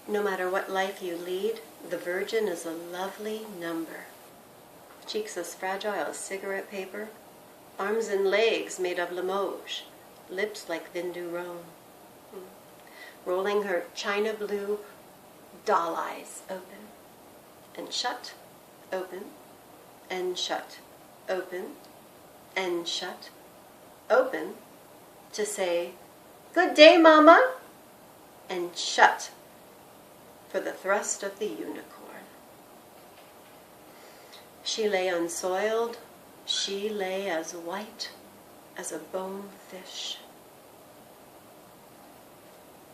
No matter what life you lead, the virgin is a lovely number. Cheeks as fragile as cigarette paper, arms and legs made of Limoges, lips like Vindu Rhone. Rolling her china blue doll eyes open and shut, open and shut, open and shut, open, to say, "Good day, Mama," and shut for the thrust of the unicorn. She lay unsoiled, she lay as white as a bonefish.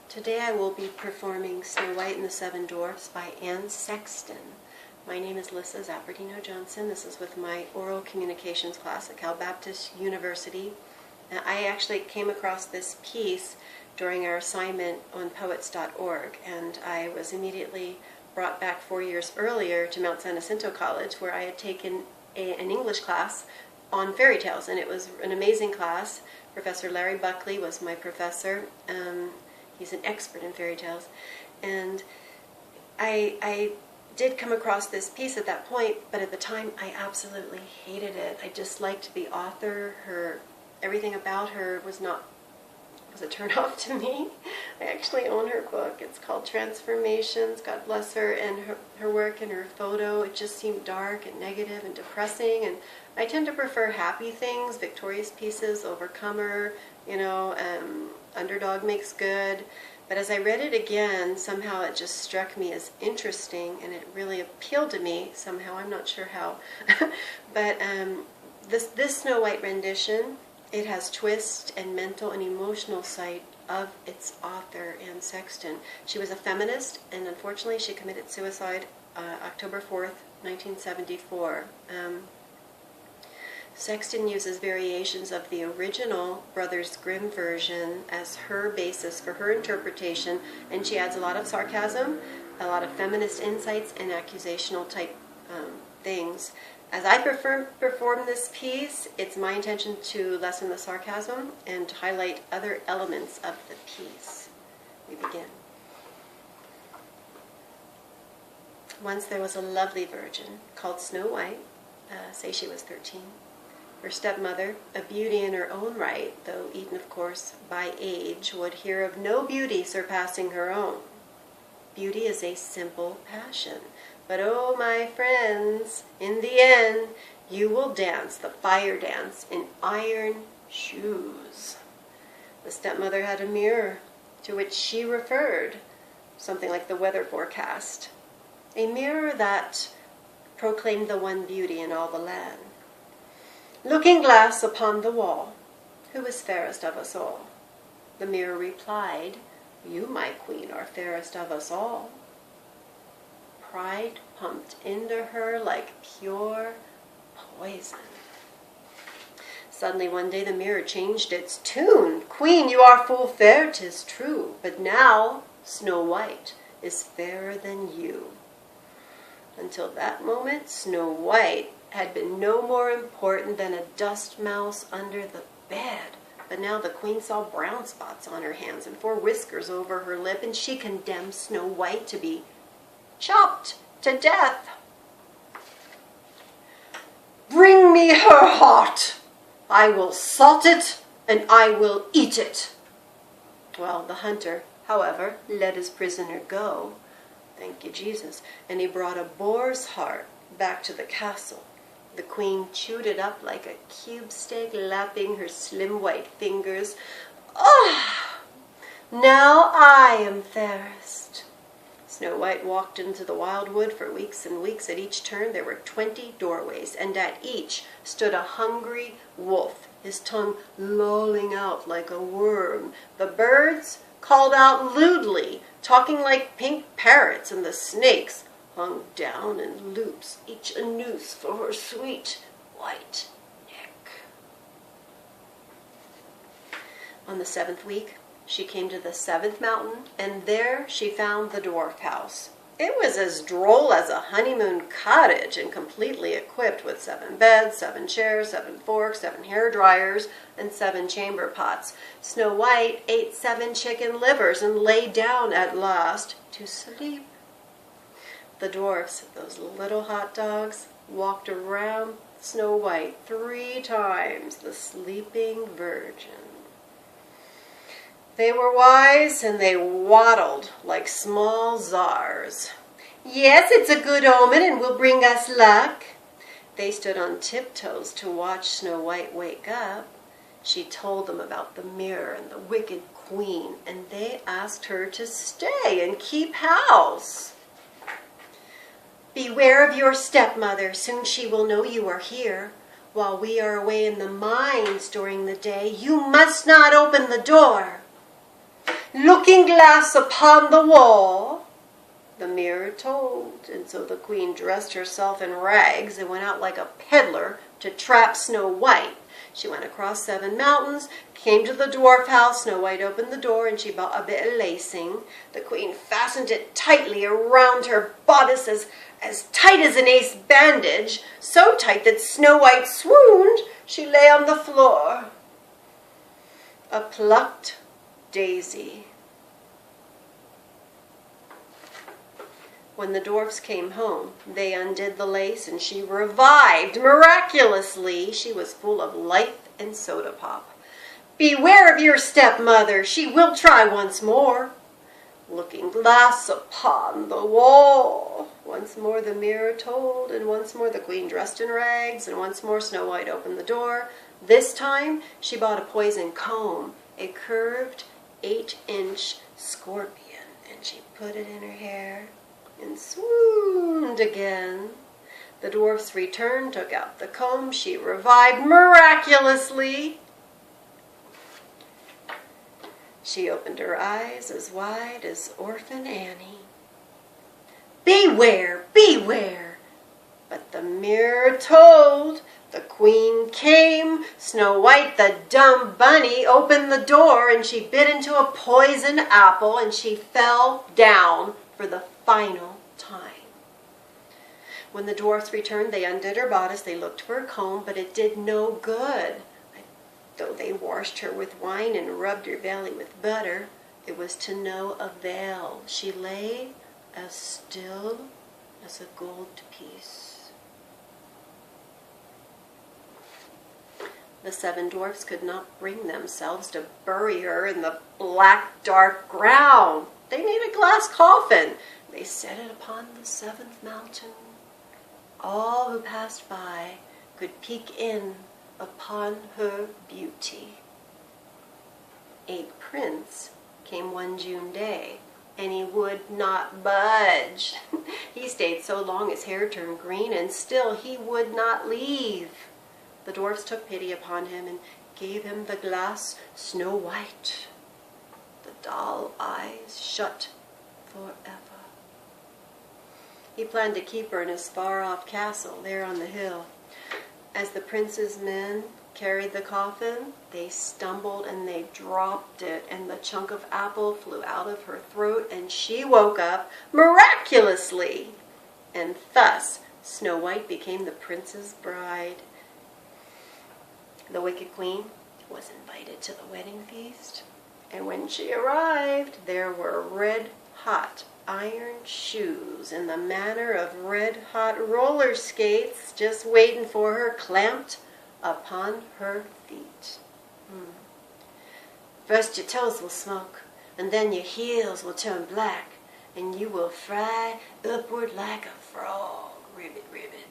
Today I will be performing Snow White and the Seven Dwarfs by Sexton. My name is Lissa Zappardino Johnson. This is with my oral communications class at Cal Baptist University. I actually came across this piece during our assignment on poets.org, and I was immediately brought back 4 years earlier to Mount San Jacinto College, where I had taken an English class on fairy tales, and it was an amazing class. Professor Larry Buckley was my professor. He's an expert in fairy tales, and I did come across this piece at that point, but at the time I absolutely hated it. I disliked the author. Everything about her was a turn off to me. I actually own her book. It's called Transformations, God bless her, and her work and her photo, it just seemed dark and negative and depressing, and I tend to prefer happy things, victorious pieces, overcomer, underdog makes good. But as I read it again, somehow it just struck me as interesting, and it really appealed to me somehow. I'm not sure how. But this Snow White rendition, it has twist and mental and emotional side of its author, Sexton. She was a feminist, and unfortunately she committed suicide October 4th, 1974. Sexton uses variations of the original Brothers Grimm version as her basis for her interpretation, and she adds a lot of sarcasm, a lot of feminist insights, and accusational type things. As I perform this piece, it's my intention to lessen the sarcasm and to highlight other elements of the piece. We begin. Once there was a lovely virgin called Snow White, say she was 13. Her stepmother, a beauty in her own right, though eaten, of course, by age, would hear of no beauty surpassing her own. Beauty is a simple passion. But oh, my friends, in the end, you will dance the fire dance in iron shoes. The stepmother had a mirror to which she referred, something like the weather forecast. A mirror that proclaimed the one beauty in all the land. Looking glass upon the wall, who is fairest of us all? The mirror replied, you, my queen, are fairest of us all. Pride pumped into her like pure poison. Suddenly one day the mirror changed its tune. Queen, you are full fair, 'tis true, but now Snow White is fairer than you. Until that moment, Snow White had been no more important than a dust mouse under the bed. But now the queen saw brown spots on her hands and 4 whiskers over her lip, and she condemned Snow White to be chopped to death. Bring me her heart. I will salt it, and I will eat it. Well, the hunter, however, let his prisoner go. Thank you, Jesus. And he brought a boar's heart back to the castle. The queen chewed it up like a cube steak, lapping her slim white fingers. Ah! Now I am fairest. Snow White walked into the wildwood for weeks and weeks. At each turn there were 20 doorways, and at each stood a hungry wolf, his tongue lolling out like a worm. The birds called out lewdly, talking like pink parrots, and the snakes hung down in loops, each a noose for her sweet white neck. On the 7th week, she came to the 7th mountain, and there she found the dwarf house. It was as droll as a honeymoon cottage and completely equipped with 7 beds, 7 chairs, 7 forks, 7 hair dryers, and 7 chamber pots. Snow White ate 7 chicken livers and lay down at last to sleep. The dwarfs, those little hot dogs, walked around Snow White 3 times, the sleeping virgin. They were wise, and they waddled like small czars. "Yes, it's a good omen and will bring us luck." They stood on tiptoes to watch Snow White wake up. She told them about the mirror and the wicked queen, and they asked her to stay and keep house. "Beware of your stepmother. Soon she will know you are here. While we are away in the mines during the day, you must not open the door. Looking glass upon the wall," the mirror told, and so the queen dressed herself in rags and went out like a peddler to trap Snow White. She went across 7 mountains, came to the dwarf house. Snow White opened the door and she bought a bit of lacing. The queen fastened it tightly around her bodice, as tight as an ace bandage, so tight that Snow White swooned. She lay on the floor, a plucked daisy. When the dwarfs came home, they undid the lace and she revived miraculously. She was full of life and soda pop. "Beware of your stepmother. She will try once more. Looking glass upon the wall." Once more the mirror told, and once more the queen dressed in rags, and once more Snow White opened the door. This time she bought a poison comb, a curved 8-inch scorpion, and she put it in her hair and swooned again. The dwarfs returned, took out the comb. She revived miraculously. She opened her eyes as wide as Orphan Annie. "Beware, beware!" But the mirror told. The queen came. Snow White, the dumb bunny, opened the door, and she bit into a poison apple, and she fell down for the final time. When the dwarfs returned, they undid her bodice. They looked for a comb, but it did no good. Though they washed her with wine and rubbed her belly with butter, it was to no avail. She lay as still as a gold piece. The 7 dwarfs could not bring themselves to bury her in the black, dark ground. They made a glass coffin. They set it upon the 7th mountain. All who passed by could peek in upon her beauty. A prince came one June day, and he would not budge. He stayed so long his hair turned green, and still he would not leave. The dwarfs took pity upon him and gave him the glass Snow White. The doll eyes shut forever. He planned to keep her in his far-off castle there on the hill. As the prince's men carried the coffin, they stumbled and they dropped it, and the chunk of apple flew out of her throat, and she woke up miraculously. And thus Snow White became the prince's bride. The wicked queen was invited to the wedding feast, and when she arrived, there were red-hot iron shoes in the manner of red-hot roller skates just waiting for her, clamped upon her feet. First your toes will smoke, and then your heels will turn black, and you will fry upward like a frog. Ribbit, ribbit.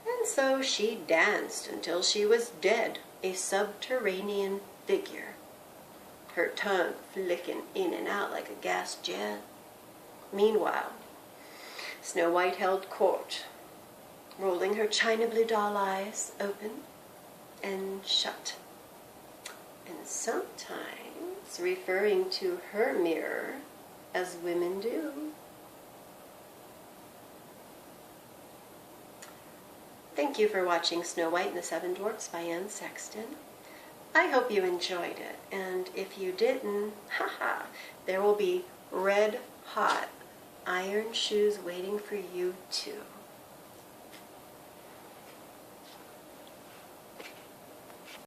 And so she danced until she was dead, a subterranean figure, her tongue flicking in and out like a gas jet. Meanwhile, Snow White held court, rolling her china blue doll eyes open and shut, and sometimes referring to her mirror as women do. Thank you for watching Snow White and the 7 Dwarfs by Sexton. I hope you enjoyed it, and if you didn't, haha, there will be red hot iron shoes waiting for you too.